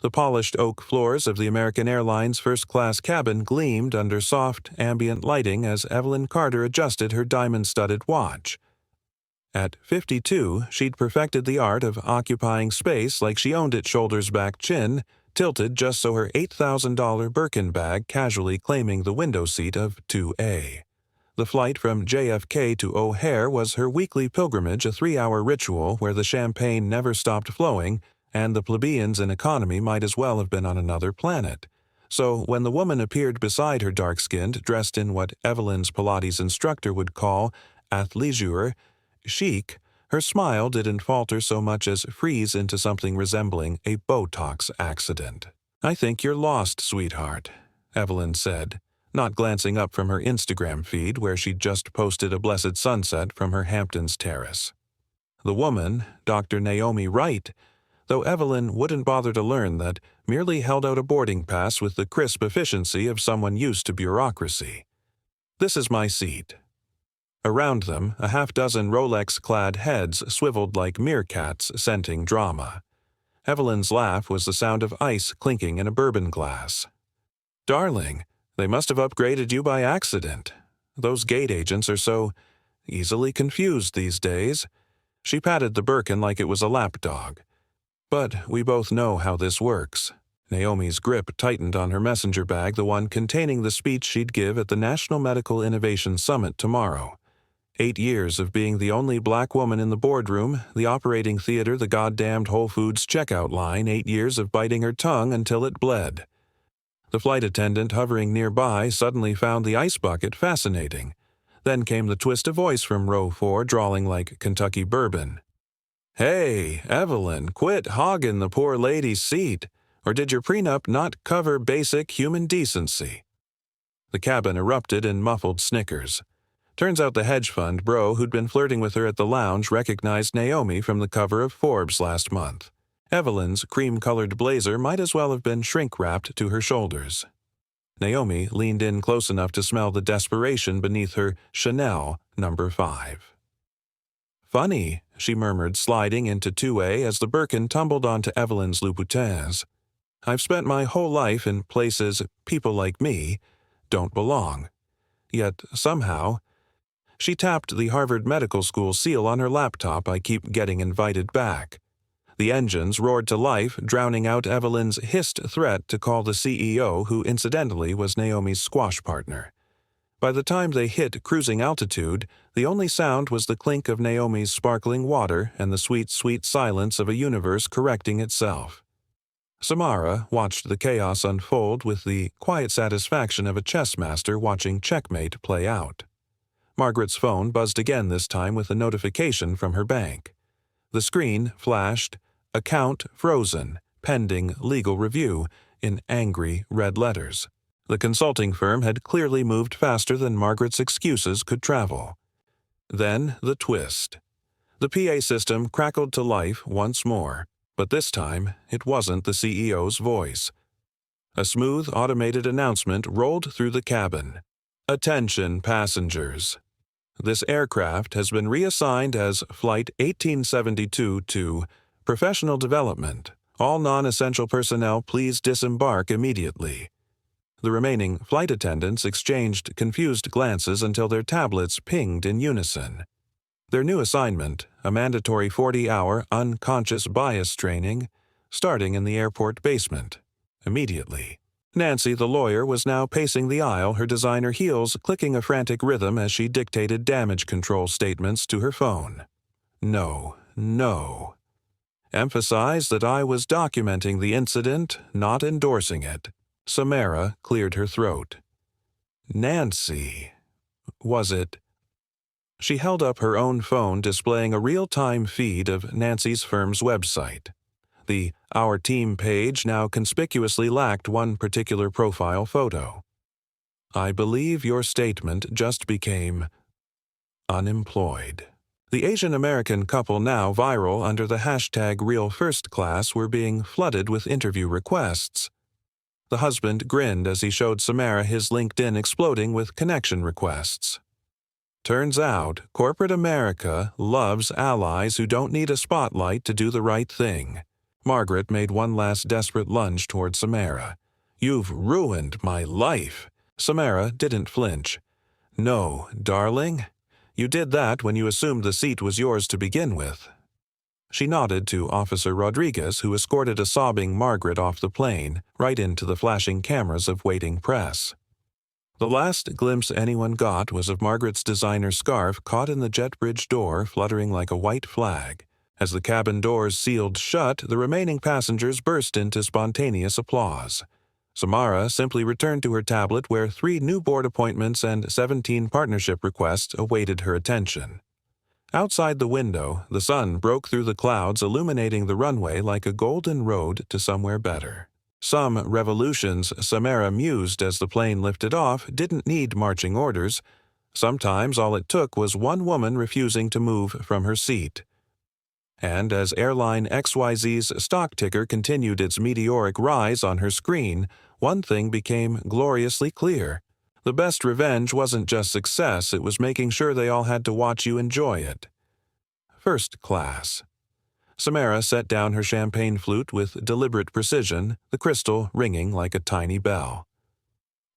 The polished oak floors of the American Airlines first-class cabin gleamed under soft, ambient lighting as Evelyn Carter adjusted her diamond-studded watch. At 52, she'd perfected the art of occupying space like she owned it shoulders-back chin, tilted just so her $8,000 Birkin bag casually claiming the window seat of 2A. The flight from JFK to O'Hare was her weekly pilgrimage, a 3-hour ritual where the champagne never stopped flowing, and the plebeians in economy might as well have been on another planet. So when the woman appeared beside her dark-skinned, dressed in what Evelyn's Pilates instructor would call athleisure chic, her smile didn't falter so much as freeze into something resembling a Botox accident. "I think you're lost, sweetheart," Evelyn said, not glancing up from her Instagram feed where she'd just posted a blessed sunset from her Hamptons terrace. The woman, Dr. Naomi Wright, though Evelyn wouldn't bother to learn that, merely held out a boarding pass with the crisp efficiency of someone used to bureaucracy. "This is my seat." Around them, a half-dozen Rolex-clad heads swiveled like meerkats scenting drama. Evelyn's laugh was the sound of ice clinking in a bourbon glass. "Darling, they must have upgraded you by accident. Those gate agents are so easily confused these days." She patted the Birkin like it was a lapdog. "But we both know how this works." Naomi's grip tightened on her messenger bag, the one containing the speech she'd give at the National Medical Innovation Summit tomorrow. 8 years of being the only black woman in the boardroom, the operating theater, the goddamned Whole Foods checkout line, 8 years of biting her tongue until it bled. The flight attendant hovering nearby suddenly found the ice bucket fascinating. Then came the twist of voice from row 4, drawling like Kentucky bourbon. "Hey, Evelyn, quit hogging the poor lady's seat. Or did your prenup not cover basic human decency?" The cabin erupted in muffled snickers. Turns out the hedge fund bro who'd been flirting with her at the lounge recognized Naomi from the cover of Forbes last month. Evelyn's cream-colored blazer might as well have been shrink-wrapped to her shoulders. Naomi leaned in close enough to smell the desperation beneath her Chanel No. 5. "Funny," she murmured, sliding into 2A as the Birkin tumbled onto Evelyn's Louboutins. "I've spent my whole life in places people like me don't belong. Yet, somehow—" She tapped the Harvard Medical School seal on her laptop. "I keep getting invited back." The engines roared to life, drowning out Evelyn's hissed threat to call the CEO, who incidentally was Naomi's squash partner. By the time they hit cruising altitude, the only sound was the clink of Naomi's sparkling water and the sweet, sweet silence of a universe correcting itself. Samara watched the chaos unfold with the quiet satisfaction of a chess master watching checkmate play out. Margaret's phone buzzed again, this time with a notification from her bank. The screen flashed, "Account frozen, pending legal review," in angry red letters. The consulting firm had clearly moved faster than Margaret's excuses could travel. Then the twist. The PA system crackled to life once more, but this time it wasn't the CEO's voice. A smooth, automated announcement rolled through the cabin. "Attention, passengers. This aircraft has been reassigned as Flight 1872 to Professional Development. All non-essential personnel please disembark immediately." The remaining flight attendants exchanged confused glances until their tablets pinged in unison. Their new assignment, a mandatory 40-hour unconscious bias training, starting in the airport basement. Immediately. Nancy, the lawyer, was now pacing the aisle, her designer heels clicking a frantic rhythm as she dictated damage control statements to her phone. "No, no. Emphasize that I was documenting the incident, not endorsing it." Samara cleared her throat. "Nancy, was it?" She held up her own phone, displaying a real-time feed of Nancy's firm's website. The Our Team page now conspicuously lacked one particular profile photo. "I believe your statement just became unemployed." The Asian-American couple, now viral under the hashtag #RealFirstClass, were being flooded with interview requests. The husband grinned as he showed Samara his LinkedIn exploding with connection requests. "Turns out, corporate America loves allies who don't need a spotlight to do the right thing. Margaret made one last desperate lunge toward Samara. "You've ruined my life." Samara didn't flinch. "No, darling. You did that when you assumed the seat was yours to begin with." She nodded to Officer Rodriguez, who escorted a sobbing Margaret off the plane, right into the flashing cameras of waiting press. The last glimpse anyone got was of Margaret's designer scarf caught in the jet bridge door, fluttering like a white flag. As the cabin doors sealed shut, the remaining passengers burst into spontaneous applause. Samara simply returned to her tablet where 3 new board appointments and 17 partnership requests awaited her attention. Outside the window, the sun broke through the clouds, illuminating the runway like a golden road to somewhere better. Some revolutions, Samara mused as the plane lifted off, didn't need marching orders. Sometimes all it took was one woman refusing to move from her seat. And as Airline XYZ's stock ticker continued its meteoric rise on her screen, one thing became gloriously clear. The best revenge wasn't just success, it was making sure they all had to watch you enjoy it. First class. Samara set down her champagne flute with deliberate precision, the crystal ringing like a tiny bell.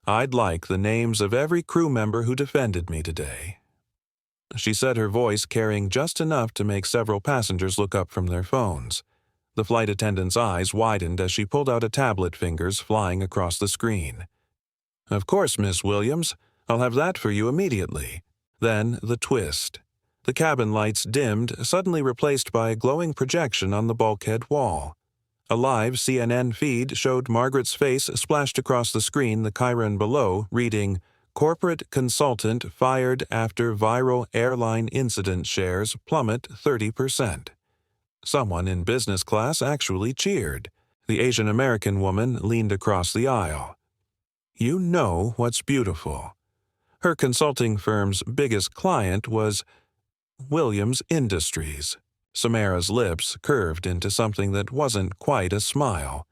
"I'd like the names of every crew member who defended me today." She said, her voice carrying just enough to make several passengers look up from their phones. The flight attendant's eyes widened as she pulled out a tablet, fingers flying across the screen. "Of course, Miss Williams. I'll have that for you immediately." Then the twist. The cabin lights dimmed, suddenly replaced by a glowing projection on the bulkhead wall. A live CNN feed showed Margaret's face splashed across the screen, the chyron below, reading, "Corporate consultant fired after viral airline incident, shares plummet 30%. Someone in business class actually cheered. The Asian American woman leaned across the aisle. "You know what's beautiful." Her consulting firm's biggest client was Williams Industries. Samara's lips curved into something that wasn't quite a smile.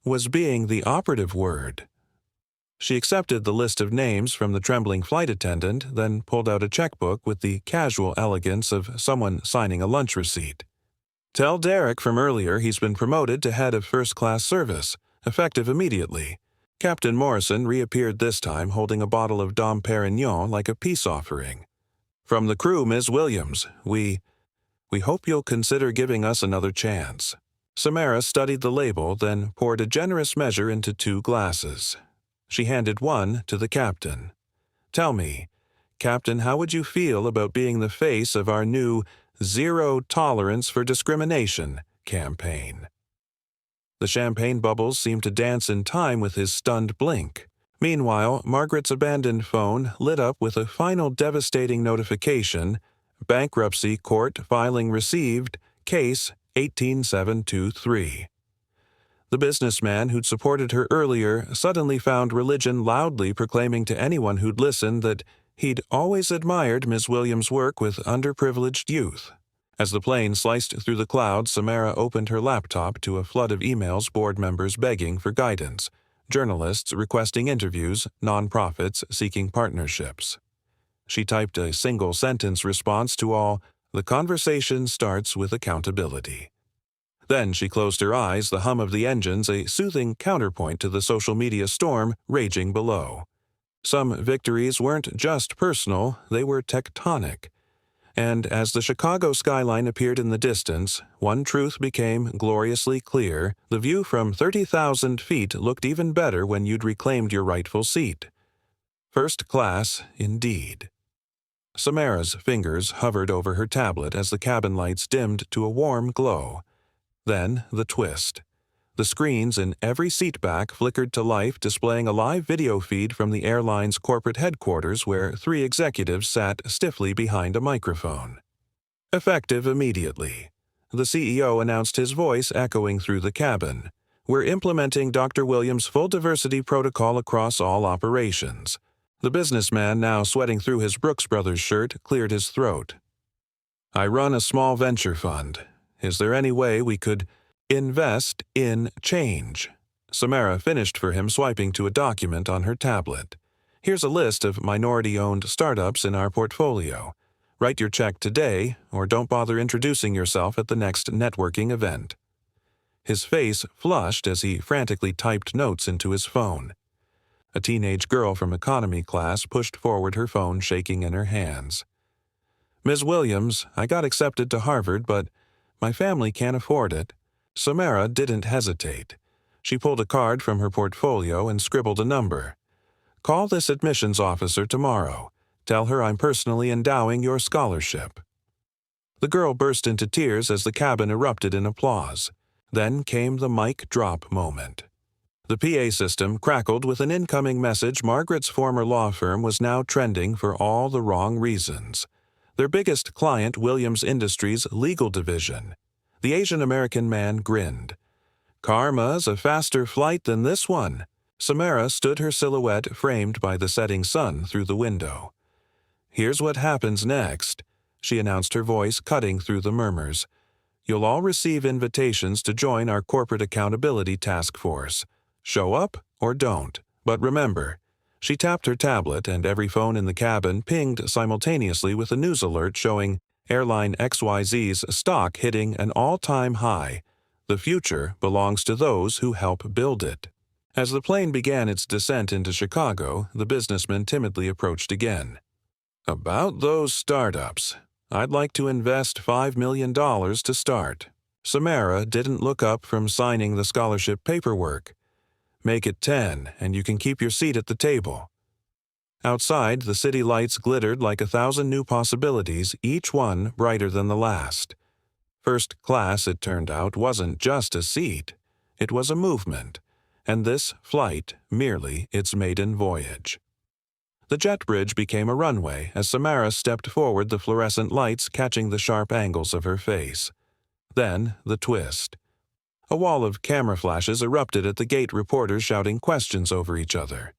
Was being the operative word. She accepted the list of names from the trembling flight attendant, then pulled out a checkbook with the casual elegance of someone signing a lunch receipt. "Tell Derek from earlier he's been promoted to head of first-class service, effective immediately." Captain Morrison reappeared this time holding a bottle of Dom Perignon like a peace offering. "From the crew, Ms. Williams, we hope you'll consider giving us another chance." Samara studied the label, then poured a generous measure into 2 glasses. She handed one to the captain. "Tell me, Captain, how would you feel about being the face of our new Zero Tolerance for Discrimination campaign?" The champagne bubbles seemed to dance in time with his stunned blink. Meanwhile, Margaret's abandoned phone lit up with a final devastating notification: bankruptcy court filing received, case 18723. The businessman who'd supported her earlier suddenly found religion loudly proclaiming to anyone who'd listened that he'd always admired Ms. Williams' work with underprivileged youth. As the plane sliced through the clouds, Samara opened her laptop to a flood of emails, board members begging for guidance, journalists requesting interviews, nonprofits seeking partnerships. She typed a single-sentence response to all, "The conversation starts with accountability." Then she closed her eyes, the hum of the engines a soothing counterpoint to the social media storm raging below. Some victories weren't just personal, they were tectonic. And as the Chicago skyline appeared in the distance, one truth became gloriously clear: the view from 30,000 feet looked even better when you'd reclaimed your rightful seat. First class, indeed. Samara's fingers hovered over her tablet as the cabin lights dimmed to a warm glow. Then the twist. The screens in every seatback flickered to life, displaying a live video feed from the airline's corporate headquarters where 3 executives sat stiffly behind a microphone. Effective immediately. The CEO announced, his voice echoing through the cabin. "We're implementing Dr. Williams' full diversity protocol across all operations." The businessman, now sweating through his Brooks Brothers shirt, cleared his throat. "I run a small venture fund. Is there any way we could invest in change?" Samara finished for him, swiping to a document on her tablet. "Here's a list of minority-owned startups in our portfolio. Write your check today, or don't bother introducing yourself at the next networking event." His face flushed as he frantically typed notes into his phone. A teenage girl from economy class pushed forward her phone, shaking in her hands. "Ms. Williams, I got accepted to Harvard, but my family can't afford it." Samara didn't hesitate. She pulled a card from her portfolio and scribbled a number. "Call this admissions officer tomorrow. Tell her I'm personally endowing your scholarship." The girl burst into tears as the cabin erupted in applause. Then came the mic drop moment. The PA system crackled with an incoming message. Margaret's former law firm was now trending for all the wrong reasons. Their biggest client, Williams Industries' legal division. The Asian American man grinned. "Karma's a faster flight than this one." Samara stood her silhouette framed by the setting sun through the window. "Here's what happens next," she announced, her voice cutting through the murmurs. "You'll all receive invitations to join our corporate accountability task force. Show up or don't. But remember," she tapped her tablet and every phone in the cabin pinged simultaneously with a news alert showing Airline XYZ's stock hitting an all-time high. "The future belongs to those who help build it." As the plane began its descent into Chicago, the businessman timidly approached again. "About those startups, I'd like to invest $5 million to start." Samara didn't look up from signing the scholarship paperwork. "Make it 10, and you can keep your seat at the table." Outside, the city lights glittered like 1,000 new possibilities, each one brighter than the last. First class, it turned out, wasn't just a seat. It was a movement, and this flight merely its maiden voyage. The jet bridge became a runway as Samara stepped forward, the fluorescent lights catching the sharp angles of her face. Then the twist. A wall of camera flashes erupted at the gate, reporters shouting questions over each other.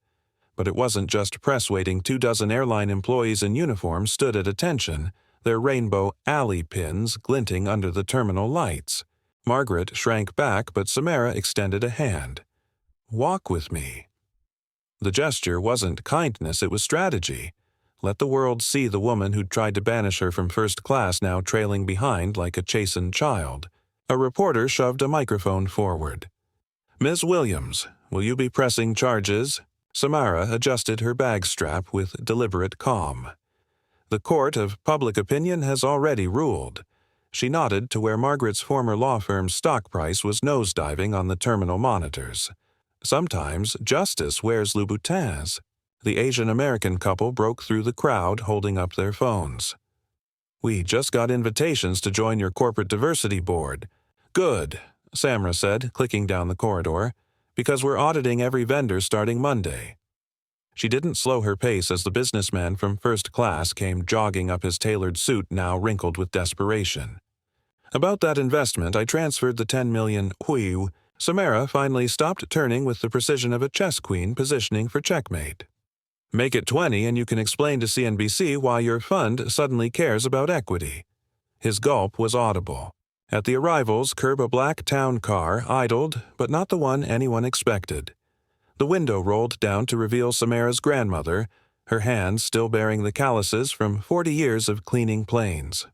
But it wasn't just press waiting. 24 airline employees in uniform stood at attention, their rainbow alley pins glinting under the terminal lights. Margaret shrank back, but Samara extended a hand. "Walk with me." The gesture wasn't kindness, it was strategy. Let the world see the woman who'd tried to banish her from first class now trailing behind like a chastened child. A reporter shoved a microphone forward. "Ms. Williams, will you be pressing charges?" Samara adjusted her bag strap with deliberate calm. "The court of public opinion has already ruled." She nodded to where Margaret's former law firm's stock price was nosediving on the terminal monitors. "Sometimes justice wears Louboutins." The Asian American couple broke through the crowd, holding up their phones. "We just got invitations to join your corporate diversity board." "Good," Samara said, clicking down the corridor, "because we're auditing every vendor starting Monday." She didn't slow her pace as the businessman from first class came jogging up, his tailored suit now wrinkled with desperation. "About that investment, I transferred the 10 million whew." Samara finally stopped, turning with the precision of a chess queen positioning for checkmate. "Make it 20 and you can explain to CNBC why your fund suddenly cares about equity." His gulp was audible. At the arrivals curb, a black town car idled, but not the one anyone expected. The window rolled down to reveal Samara's grandmother, her hands still bearing the calluses from 40 years of cleaning planes.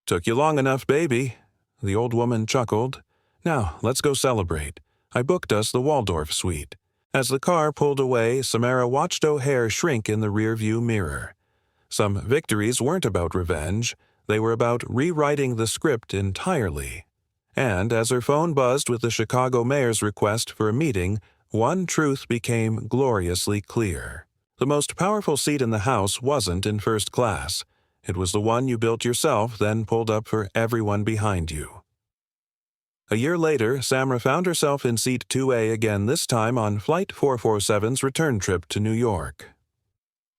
"Took you long enough, baby." The old woman chuckled. "Now, let's go celebrate. I booked us the Waldorf suite." As the car pulled away, Samara watched O'Hare shrink in the rearview mirror. Some victories weren't about revenge. They were about rewriting the script entirely. And as her phone buzzed with the Chicago mayor's request for a meeting, one truth became gloriously clear. The most powerful seat in the House wasn't in first class. It was the one you built yourself, then pulled up for everyone behind you. A year later, Samara found herself in seat 2A again, this time on Flight 447's return trip to New York.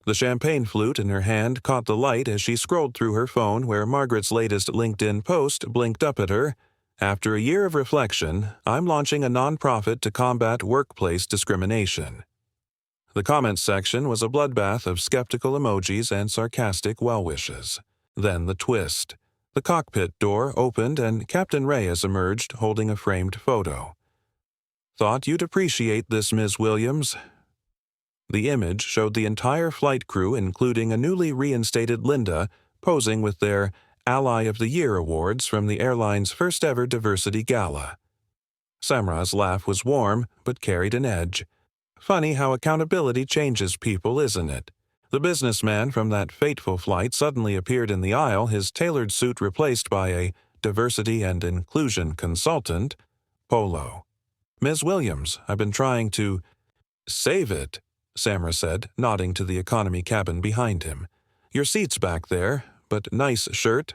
The champagne flute in her hand caught the light as she scrolled through her phone, where Margaret's latest LinkedIn post blinked up at her. "After a year of reflection, I'm launching a nonprofit to combat workplace discrimination." The comments section was a bloodbath of skeptical emojis and sarcastic well wishes. Then the twist. The cockpit door opened and Captain Reyes emerged, holding a framed photo. "Thought you'd appreciate this, Ms. Williams." The image showed the entire flight crew, including a newly reinstated Linda, posing with their Ally of the Year awards from the airline's first-ever diversity gala. Samra's laugh was warm, but carried an edge. Funny how accountability changes people, isn't it? The businessman from that fateful flight suddenly appeared in the aisle, his tailored suit replaced by a diversity and inclusion consultant, polo. "Ms. Williams, I've been trying to—" "Save it," Samra said, nodding to the economy cabin behind him. "Your seat's back there, but nice shirt."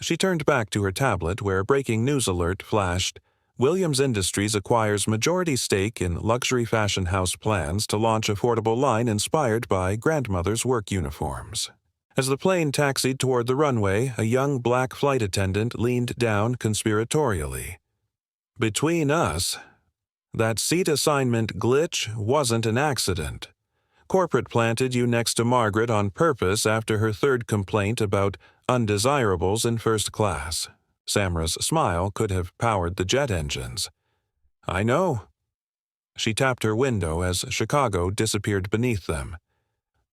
She turned back to her tablet where a breaking news alert flashed. Williams Industries acquires majority stake in luxury fashion house plans to launch affordable line inspired by grandmother's work uniforms. As the plane taxied toward the runway, a young black flight attendant leaned down conspiratorially. "Between us, that seat assignment glitch wasn't an accident. Corporate planted you next to Margaret on purpose after her third complaint about undesirables in first class." Samra's smile could have powered the jet engines. "I know." She tapped her window as Chicago disappeared beneath them.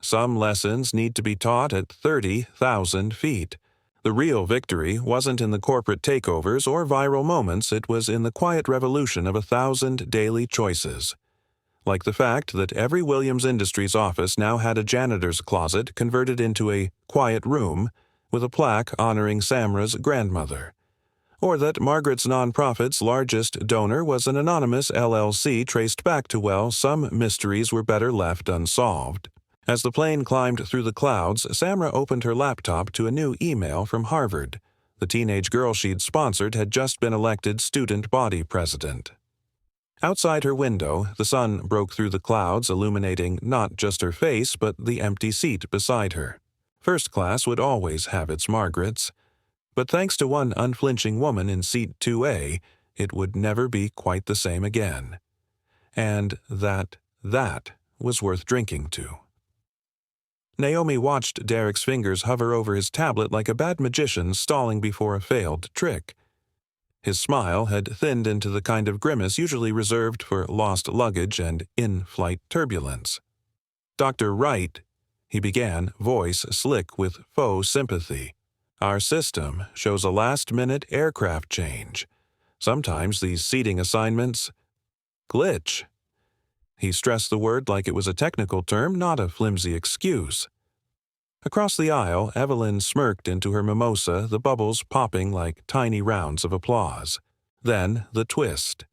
"Some lessons need to be taught at 30,000 feet. The real victory wasn't in the corporate takeovers or viral moments, it was in the quiet revolution of 1,000 daily choices. Like the fact that every Williams Industries office now had a janitor's closet converted into a quiet room with a plaque honoring Samra's grandmother. Or that Margaret's nonprofit's largest donor was an anonymous LLC traced back to, well, some mysteries were better left unsolved. As the plane climbed through the clouds, Samra opened her laptop to a new email from Harvard. The teenage girl she'd sponsored had just been elected student body president. Outside her window, the sun broke through the clouds, illuminating not just her face but the empty seat beside her. First class would always have its Margarets. But thanks to one unflinching woman in seat 2A, it would never be quite the same again. And that was worth drinking to. Naomi watched Derek's fingers hover over his tablet like a bad magician stalling before a failed trick. His smile had thinned into the kind of grimace usually reserved for lost luggage and in-flight turbulence. "Dr. Wright," he began, voice slick with faux sympathy. "Our system shows a last-minute aircraft change. Sometimes these seating assignments glitch." He stressed the word like it was a technical term, not a flimsy excuse. Across the aisle, Evelyn smirked into her mimosa, the bubbles popping like tiny rounds of applause. Then the twist.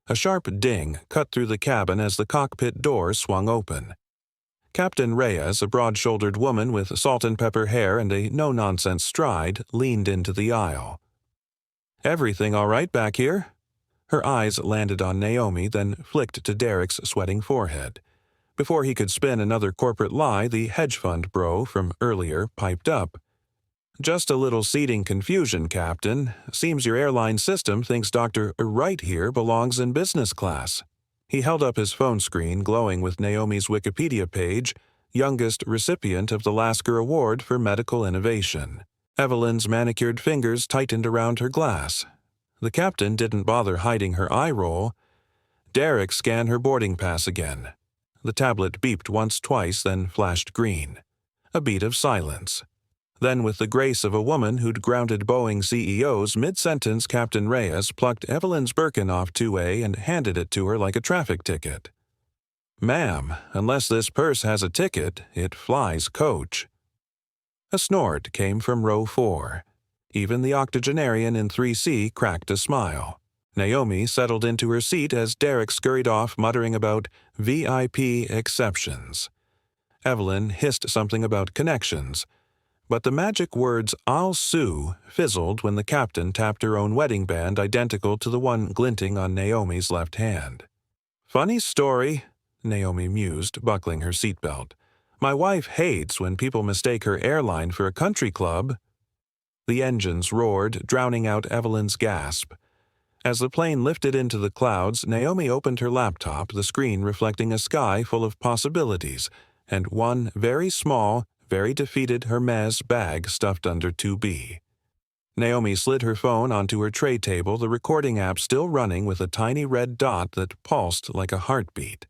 A sharp ding cut through the cabin as the cockpit door swung open. Captain Reyes, a broad-shouldered woman with salt-and-pepper hair and a no-nonsense stride, leaned into the aisle. "Everything all right back here?" Her eyes landed on Naomi, then flicked to Derek's sweating forehead. Before he could spin another corporate lie, the hedge fund bro from earlier piped up. "Just a little seating confusion, Captain. Seems your airline system thinks Dr. Wright here belongs in business class." He held up his phone screen, glowing with Naomi's Wikipedia page, youngest recipient of the Lasker Award for Medical Innovation. Evelyn's manicured fingers tightened around her glass. The captain didn't bother hiding her eye roll. Derek scanned her boarding pass again. The tablet beeped once-twice, then flashed green. A beat of silence. Then, with the grace of a woman who'd grounded Boeing CEOs, mid-sentence Captain Reyes plucked Evelyn's Birkin off 2A and handed it to her like a traffic ticket. "Ma'am, unless this purse has a ticket, it flies coach." A snort came from row 4. Even the octogenarian in 3C cracked a smile. Naomi settled into her seat as Derek scurried off, muttering about VIP exceptions. Evelyn hissed something about connections. But the magic words "I'll sue" fizzled when the captain tapped her own wedding band identical to the one glinting on Naomi's left hand. "Funny story," Naomi mused, buckling her seatbelt. "My wife hates when people mistake her airline for a country club." The engines roared, drowning out Evelyn's gasp. As the plane lifted into the clouds, Naomi opened her laptop, the screen reflecting a sky full of possibilities, and one very small, very defeated Hermes bag stuffed under 2B. Naomi slid her phone onto her tray table, the recording app still running with a tiny red dot that pulsed like a heartbeat.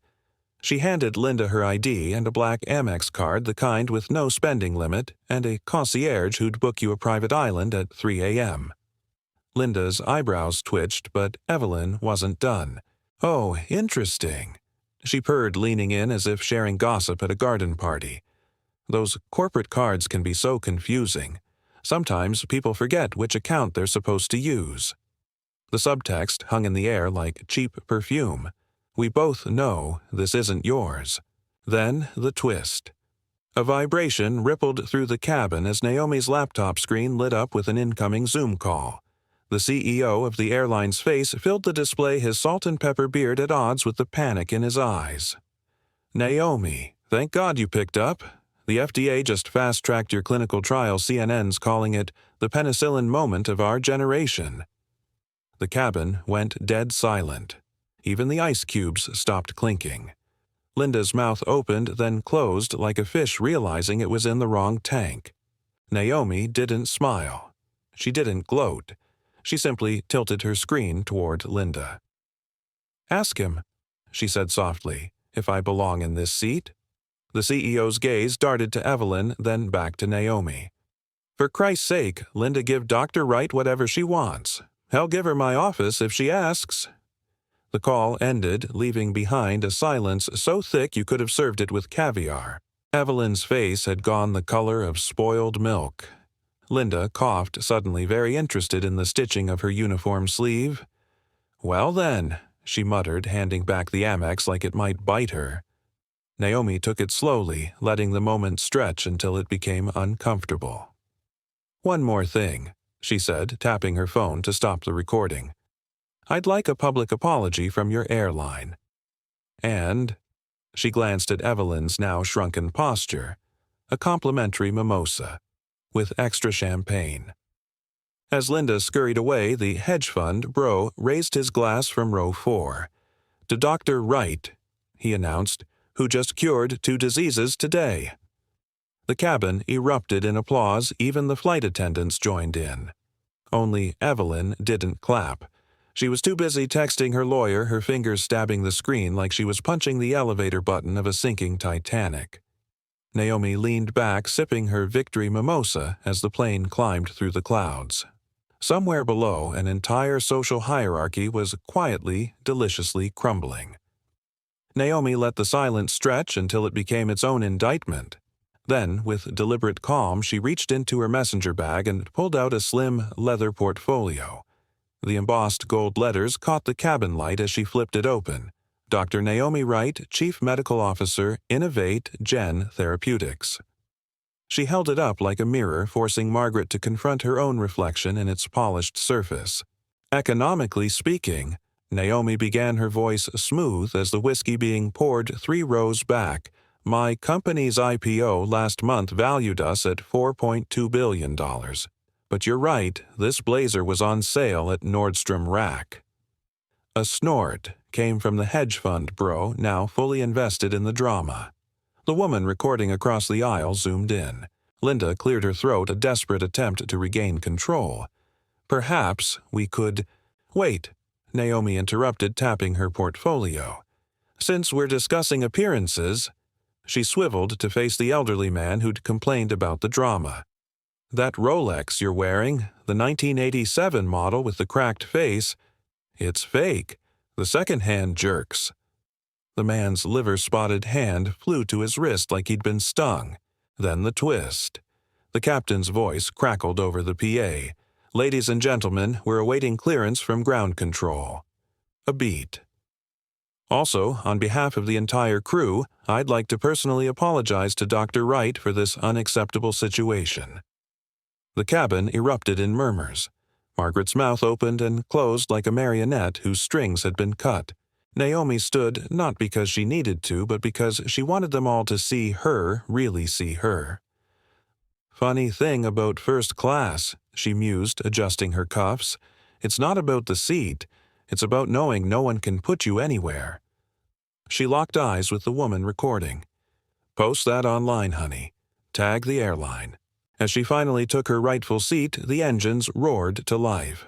She handed Linda her ID and a black Amex card, the kind with no spending limit, and a concierge who'd book you a private island at 3 a.m. Linda's eyebrows twitched, but Evelyn wasn't done. "Oh, interesting," she purred, leaning in as if sharing gossip at a garden party. "Those corporate cards can be so confusing. Sometimes people forget which account they're supposed to use." The subtext hung in the air like cheap perfume. "We both know this isn't yours." Then the twist. A vibration rippled through the cabin as Naomi's laptop screen lit up with an incoming Zoom call. The CEO of the airline's face filled the display, his salt and pepper beard at odds with the panic in his eyes. "Naomi, thank God you picked up. The FDA just fast-tracked your clinical trial. CNN's calling it the penicillin moment of our generation." The cabin went dead silent. Even the ice cubes stopped clinking. Linda's mouth opened, then closed like a fish realizing it was in the wrong tank. Naomi didn't smile. She didn't gloat. She simply tilted her screen toward Linda. "Ask him," she said softly, "if I belong in this seat." The CEO's gaze darted to Evelyn, then back to Naomi. "For Christ's sake, Linda, give Dr. Wright whatever she wants. I'll give her my office if she asks." The call ended, leaving behind a silence so thick you could have served it with caviar. Evelyn's face had gone the color of spoiled milk. Linda coughed, suddenly very interested in the stitching of her uniform sleeve. "Well then," she muttered, handing back the Amex like it might bite her. Naomi took it slowly, letting the moment stretch until it became uncomfortable. "One more thing," she said, tapping her phone to stop the recording. "I'd like a public apology from your airline. And," she glanced at Evelyn's now shrunken posture, "a complimentary mimosa, with extra champagne." As Linda scurried away, the hedge fund bro raised his glass from row 4. "To Dr. Wright," he announced, "who just cured 2 diseases today." The cabin erupted in applause. Even the flight attendants joined in. Only Evelyn didn't clap. She was too busy texting her lawyer, her fingers stabbing the screen like she was punching the elevator button of a sinking Titanic. Naomi leaned back, sipping her victory mimosa as the plane climbed through the clouds. Somewhere below, an entire social hierarchy was quietly, deliciously crumbling. Naomi let the silence stretch until it became its own indictment. Then, with deliberate calm, she reached into her messenger bag and pulled out a slim leather portfolio. The embossed gold letters caught the cabin light as she flipped it open. Dr. Naomi Wright, Chief Medical Officer, Innovate Gen Therapeutics. She held it up like a mirror, forcing Margaret to confront her own reflection in its polished surface. "Economically speaking," Naomi began, her voice smooth as the whiskey being poured 3 rows back, "my company's IPO last month valued us at $4.2 billion. But you're right, this blazer was on sale at Nordstrom Rack." A snort came from the hedge fund bro, now fully invested in the drama. The woman recording across the aisle zoomed in. Linda cleared her throat, a desperate attempt to regain control. "Perhaps we could—" "Wait," Naomi interrupted, tapping her portfolio. "Since we're discussing appearances—" She swiveled to face the elderly man who'd complained about the drama. "That Rolex you're wearing, the 1987 model with the cracked face, it's fake. The second-hand jerks." The man's liver-spotted hand flew to his wrist like he'd been stung. Then the twist. The captain's voice crackled over the PA. "Ladies and gentlemen, we're awaiting clearance from ground control." A beat. "Also, on behalf of the entire crew, I'd like to personally apologize to Dr. Wright for this unacceptable situation." The cabin erupted in murmurs. Margaret's mouth opened and closed like a marionette whose strings had been cut. Naomi stood not because she needed to, but because she wanted them all to see her, really see her. "Funny thing about first class," she mused, adjusting her cuffs. "It's not about the seat. It's about knowing no one can put you anywhere." She locked eyes with the woman recording. "Post that online, honey. Tag the airline." As she finally took her rightful seat, the engines roared to life.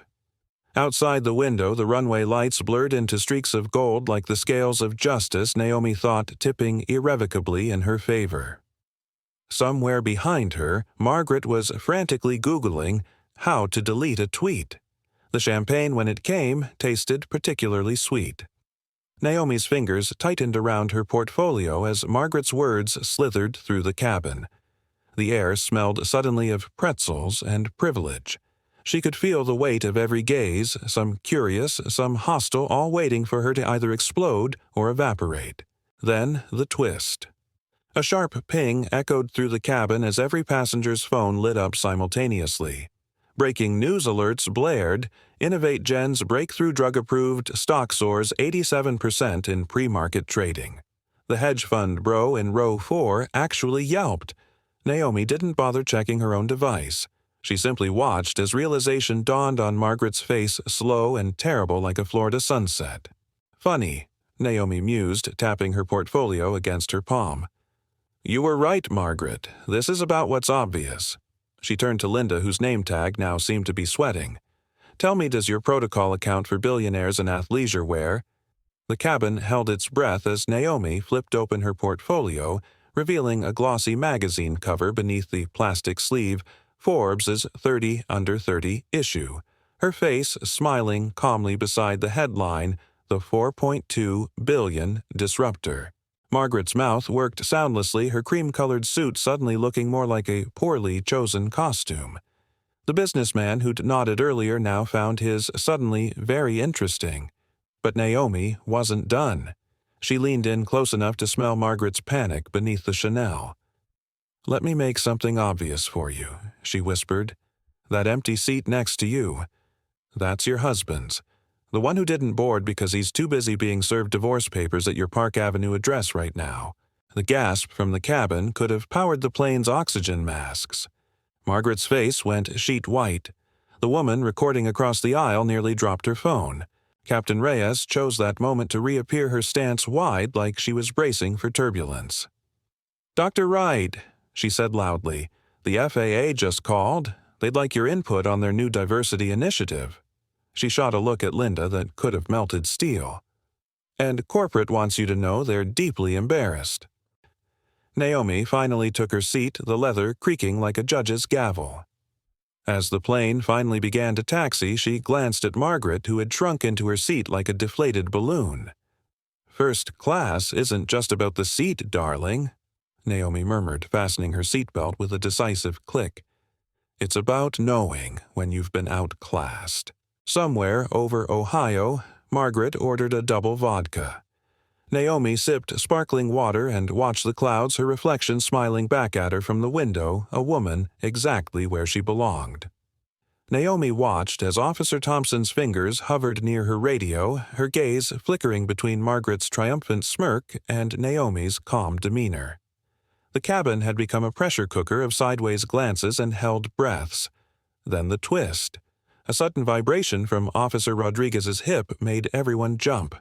Outside the window, the runway lights blurred into streaks of gold like the scales of justice, Naomi thought, tipping irrevocably in her favor. Somewhere behind her, Margaret was frantically Googling how to delete a tweet. The champagne, when it came, tasted particularly sweet. Naomi's fingers tightened around her portfolio as Margaret's words slithered through the cabin. The air smelled suddenly of pretzels and privilege. She could feel the weight of every gaze, some curious, some hostile, all waiting for her to either explode or evaporate. Then the twist. A sharp ping echoed through the cabin as every passenger's phone lit up simultaneously. Breaking news alerts blared. Innovate Gen's breakthrough drug-approved stock soars 87% in pre-market trading. The hedge fund bro in row 4 actually yelped. Naomi didn't bother checking her own device. She simply watched as realization dawned on Margaret's face, slow and terrible like a Florida sunset. Funny, Naomi mused, tapping her portfolio against her palm. You were right, Margaret. This is about what's obvious. She turned to Linda, whose name tag now seemed to be sweating. Tell me, does your protocol account for billionaires and athleisure wear? The cabin held its breath as Naomi flipped open her portfolio, revealing a glossy magazine cover beneath the plastic sleeve, Forbes' 30 Under 30 issue, her face smiling calmly beside the headline, The 4.2 Billion Disruptor. Margaret's mouth worked soundlessly, her cream-colored suit suddenly looking more like a poorly chosen costume. The businessman who'd nodded earlier now found his suddenly very interesting. But Naomi wasn't done. She leaned in close enough to smell Margaret's panic beneath the Chanel. Let me make something obvious for you, she whispered. That empty seat next to you, that's your husband's. The one who didn't board because he's too busy being served divorce papers at your Park Avenue address right now. The gasp from the cabin could have powered the plane's oxygen masks. Margaret's face went sheet white. The woman recording across the aisle nearly dropped her phone. Captain Reyes chose that moment to reappear, her stance wide like she was bracing for turbulence. Dr. Wright, she said loudly, the FAA just called. They'd like your input on their new diversity initiative. She shot a look at Linda that could have melted steel. And corporate wants you to know they're deeply embarrassed. Naomi finally took her seat, the leather creaking like a judge's gavel. As the plane finally began to taxi, she glanced at Margaret, who had shrunk into her seat like a deflated balloon. First class isn't just about the seat, darling, Naomi murmured, fastening her seatbelt with a decisive click. It's about knowing when you've been outclassed. Somewhere over Ohio, Margaret ordered a double vodka. Naomi sipped sparkling water and watched the clouds, her reflection smiling back at her from the window, a woman exactly where she belonged. Naomi watched as Officer Thompson's fingers hovered near her radio, her gaze flickering between Margaret's triumphant smirk and Naomi's calm demeanor. The cabin had become a pressure cooker of sideways glances and held breaths. Then the twist. A sudden vibration from Officer Rodriguez's hip made everyone jump.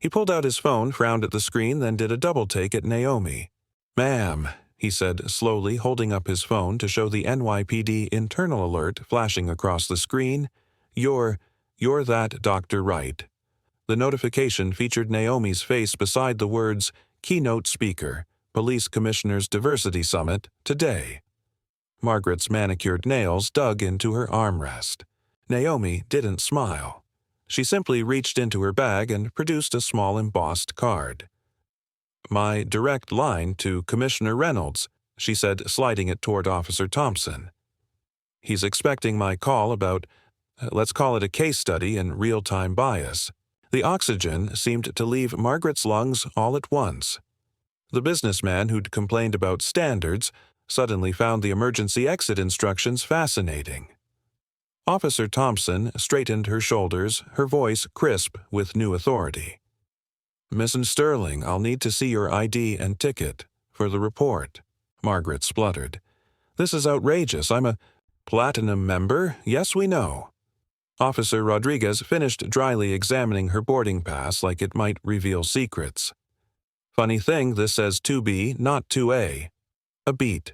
He pulled out his phone, frowned at the screen, then did a double-take at Naomi. Ma'am, he said slowly, holding up his phone to show the NYPD internal alert flashing across the screen. You're that Dr. Wright. The notification featured Naomi's face beside the words, Keynote Speaker, Police Commissioners Diversity Summit, today. Margaret's manicured nails dug into her armrest. Naomi didn't smile. She simply reached into her bag and produced a small embossed card. My direct line to Commissioner Reynolds, she said, sliding it toward Officer Thompson. He's expecting my call about, let's call it a case study in real-time bias. The oxygen seemed to leave Margaret's lungs all at once. The businessman who'd complained about standards suddenly found the emergency exit instructions fascinating. Officer Thompson straightened her shoulders, her voice crisp with new authority. Miss Sterling, I'll need to see your ID and ticket for the report, Margaret spluttered. This is outrageous. I'm a platinum member. Yes, we know. Officer Rodriguez finished dryly examining her boarding pass like it might reveal secrets. Funny thing, this says 2B, not 2A. A beat.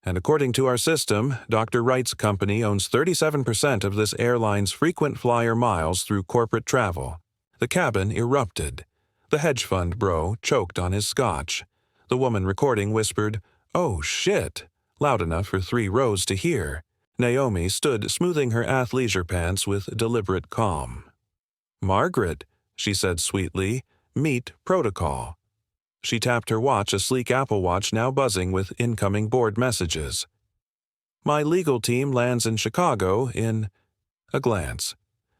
And according to our system, Dr. Wright's company owns 37% of this airline's frequent flyer miles through corporate travel. The cabin erupted. The hedge fund bro choked on his scotch. The woman recording whispered, "Oh, shit," loud enough for 3 rows to hear. Naomi stood smoothing her athleisure pants with deliberate calm. "Margaret," she said sweetly, "meet protocol." She tapped her watch, a sleek Apple Watch now buzzing with incoming board messages. "My legal team lands in Chicago in—" A glance.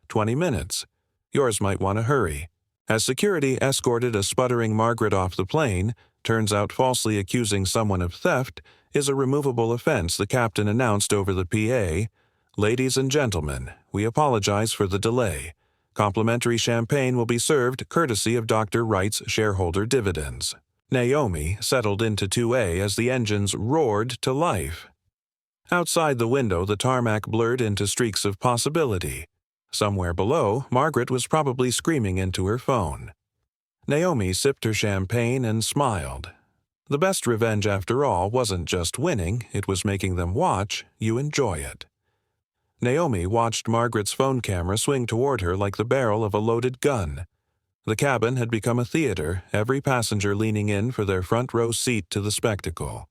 20 minutes. Yours might want to hurry. As security escorted a sputtering Margaret off the plane, turns out falsely accusing someone of theft is a removable offense, the captain announced over the PA. "Ladies and gentlemen, we apologize for the delay. Complimentary champagne will be served courtesy of Dr. Wright's shareholder dividends." Naomi settled into 2A as the engines roared to life. Outside the window, the tarmac blurred into streaks of possibility. Somewhere below, Margaret was probably screaming into her phone. Naomi sipped her champagne and smiled. The best revenge, after all, wasn't just winning, it was making them watch you enjoy it. Naomi watched Margaret's phone camera swing toward her like the barrel of a loaded gun. The cabin had become a theater, every passenger leaning in for their front row seat to the spectacle.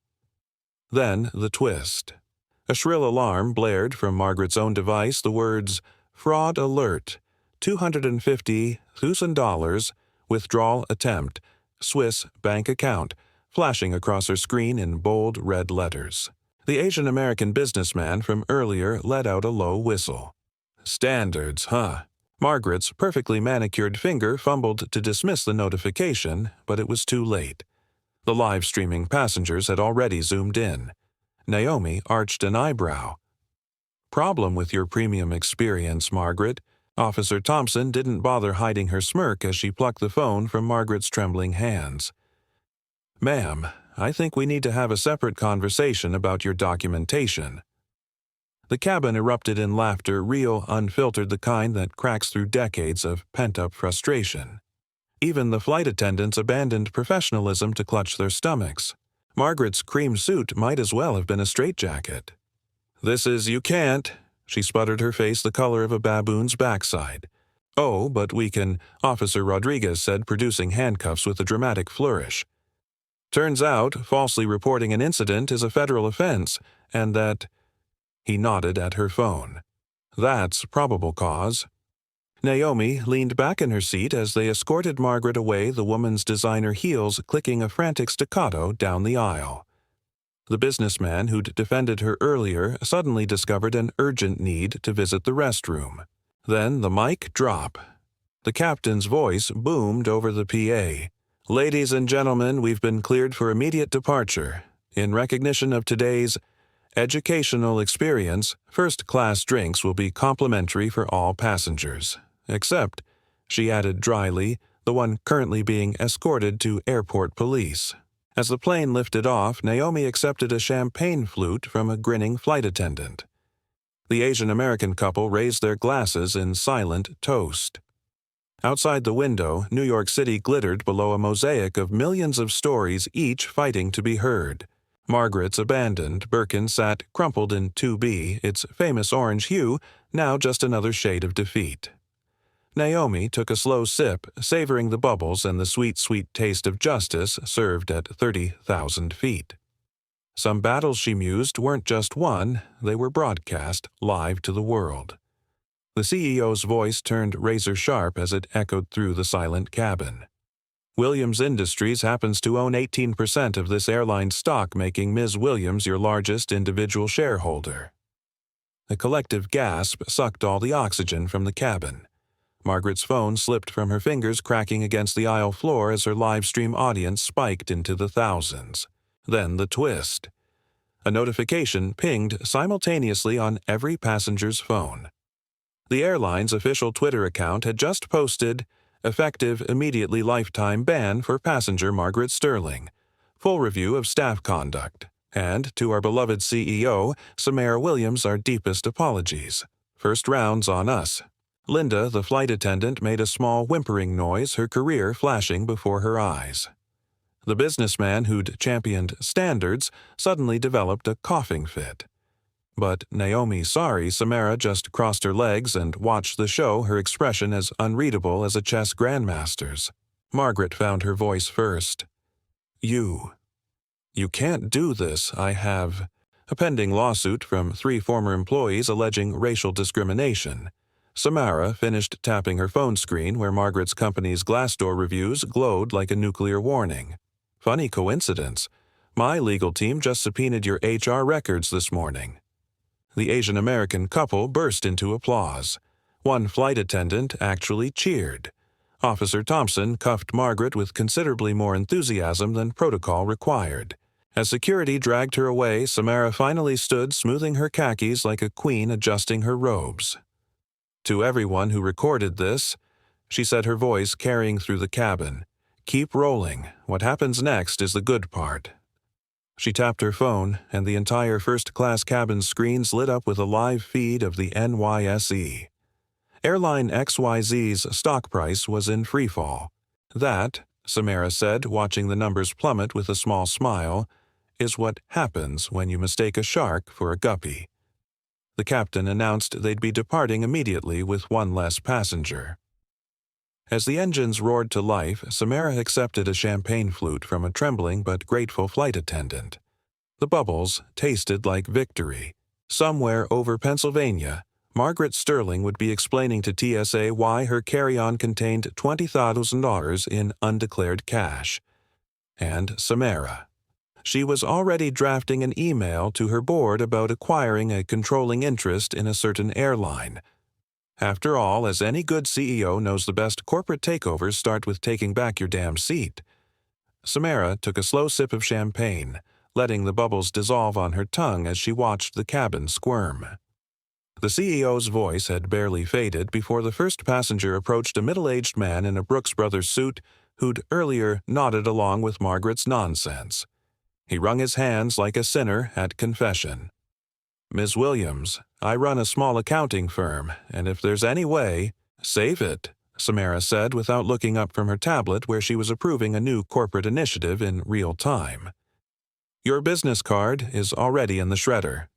Then the twist. A shrill alarm blared from Margaret's own device, the words, "Fraud alert, $250,000, withdrawal attempt, Swiss bank account," flashing across her screen in bold red letters. The Asian American businessman from earlier let out a low whistle. "Standards, huh?" Margaret's perfectly manicured finger fumbled to dismiss the notification, but it was too late. The live streaming passengers had already zoomed in. Naomi arched an eyebrow. "Problem with your premium experience, Margaret." Officer Thompson didn't bother hiding her smirk as she plucked the phone from Margaret's trembling hands. "Ma'am, I think we need to have a separate conversation about your documentation." The cabin erupted in laughter, real, unfiltered, the kind that cracks through decades of pent-up frustration. Even the flight attendants abandoned professionalism to clutch their stomachs. Margaret's cream suit might as well have been a straitjacket. You can't," she sputtered, her face the color of a baboon's backside. "Oh, but we can," Officer Rodriguez said, producing handcuffs with a dramatic flourish. "Turns out, falsely reporting an incident is a federal offense, and that—" He nodded at her phone. "That's probable cause." Naomi leaned back in her seat as they escorted Margaret away, the woman's designer heels clicking a frantic staccato down the aisle. The businessman who'd defended her earlier suddenly discovered an urgent need to visit the restroom. Then the mic drop. The captain's voice boomed over the PA. "Ladies and gentlemen, we've been cleared for immediate departure. In recognition of today's educational experience, first-class drinks will be complimentary for all passengers. Except," she added dryly, "the one currently being escorted to airport police." As the plane lifted off, Naomi accepted a champagne flute from a grinning flight attendant. The Asian American couple raised their glasses in silent toast. Outside the window, New York City glittered below a mosaic of millions of stories, each fighting to be heard. Margaret's abandoned Birkin sat crumpled in 2B, its famous orange hue now just another shade of defeat. Naomi took a slow sip, savoring the bubbles and the sweet, sweet taste of justice served at 30,000 feet. Some battles, she mused, weren't just won, they were broadcast live to the world. The CEO's voice turned razor-sharp as it echoed through the silent cabin. "Williams Industries happens to own 18% of this airline's stock, making Ms. Williams your largest individual shareholder." A collective gasp sucked all the oxygen from the cabin. Margaret's phone slipped from her fingers, cracking against the aisle floor as her live-stream audience spiked into the thousands. Then the twist. A notification pinged simultaneously on every passenger's phone. The airline's official Twitter account had just posted, "Effective immediately lifetime ban for passenger Margaret Sterling. Full review of staff conduct. And to our beloved CEO, Samara Williams, our deepest apologies. First round's on us." Linda, the flight attendant, made a small whimpering noise, her career flashing before her eyes. The businessman who'd championed standards suddenly developed a coughing fit. But Naomi, sorry, Samara just crossed her legs and watched the show, her expression as unreadable as a chess grandmaster's. Margaret found her voice first. You can't do this, I have." a pending lawsuit from 3 former employees alleging racial discrimination. Samara finished tapping her phone screen where Margaret's company's Glassdoor reviews glowed like a nuclear warning. Funny coincidence. My legal team just subpoenaed your HR records this morning. The Asian American couple burst into applause. One flight attendant actually cheered. Officer Thompson cuffed Margaret with considerably more enthusiasm than protocol required. As security dragged her away, Samara finally stood smoothing her khakis like a queen adjusting her robes. To everyone who recorded this, she said, her voice carrying through the cabin, "Keep rolling. What happens next is the good part." She tapped her phone, and the entire first-class cabin's screens lit up with a live feed of the NYSE. Airline XYZ's stock price was in freefall. That, Samara said, watching the numbers plummet with a small smile, is what happens when you mistake a shark for a guppy. The captain announced they'd be departing immediately with one less passenger. As the engines roared to life, Samara accepted a champagne flute from a trembling but grateful flight attendant. The bubbles tasted like victory. Somewhere over Pennsylvania, Margaret Sterling would be explaining to TSA why her carry-on contained $20,000 in undeclared cash. And Samara. She was already drafting an email to her board about acquiring a controlling interest in a certain airline. After all, as any good CEO knows, the best corporate takeovers start with taking back your damn seat. Samara took a slow sip of champagne, letting the bubbles dissolve on her tongue as she watched the cabin squirm. The CEO's voice had barely faded before the first passenger approached a middle-aged man in a Brooks Brothers suit who'd earlier nodded along with Margaret's nonsense. He wrung his hands like a sinner at confession. "Ms. Williams, I run a small accounting firm, and if there's any way—" "Save it," Samara said without looking up from her tablet where she was approving a new corporate initiative in real time. "Your business card is already in the shredder."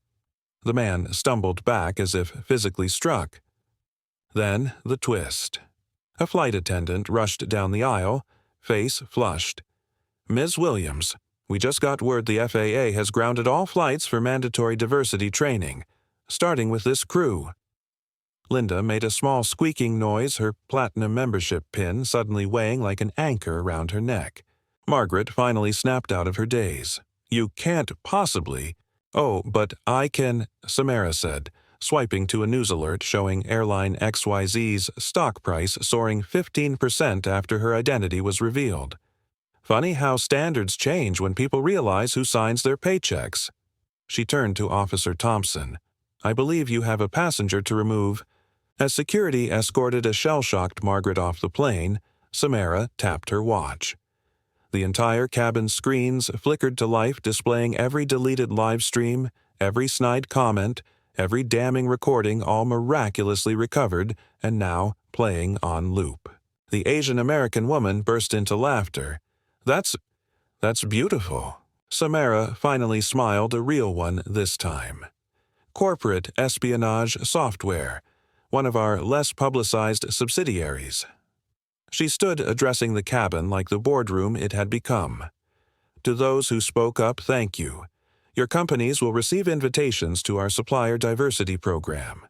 The man stumbled back as if physically struck. Then the twist. A flight attendant rushed down the aisle, face flushed. "Ms. Williams, we just got word the FAA has grounded all flights for mandatory diversity training, starting with this crew." Linda made a small squeaking noise, her platinum membership pin suddenly weighing like an anchor around her neck. Margaret finally snapped out of her daze. "You can't possibly—" "Oh, but I can," Samara said, swiping to a news alert showing airline XYZ's stock price soaring 15% after her identity was revealed. Funny how standards change when people realize who signs their paychecks. She turned to Officer Thompson. "I believe you have a passenger to remove." As security escorted a shell-shocked Margaret off the plane, Samara tapped her watch. The entire cabin's screens flickered to life, displaying every deleted live stream, every snide comment, every damning recording, all miraculously recovered and now playing on loop. The Asian American woman burst into laughter. That's beautiful." Samara finally smiled, a real one this time. "Corporate espionage software, one of our less publicized subsidiaries." She stood addressing the cabin like the boardroom it had become. "To those who spoke up, thank you. Your companies will receive invitations to our supplier diversity program."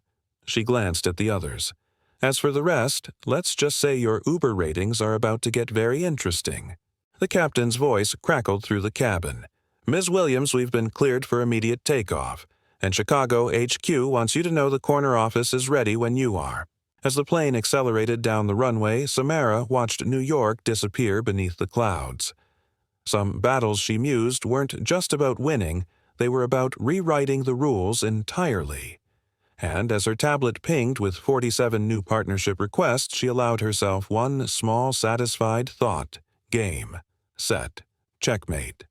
She glanced at the others. "As for the rest, let's just say your Uber ratings are about to get very interesting." The captain's voice crackled through the cabin. "Ms. Williams, we've been cleared for immediate takeoff, and Chicago HQ wants you to know the corner office is ready when you are." As the plane accelerated down the runway, Samara watched New York disappear beneath the clouds. Some battles, she mused, weren't just about winning, they were about rewriting the rules entirely. And as her tablet pinged with 47 new partnership requests, she allowed herself one small, satisfied thought. Game. Set. Checkmate.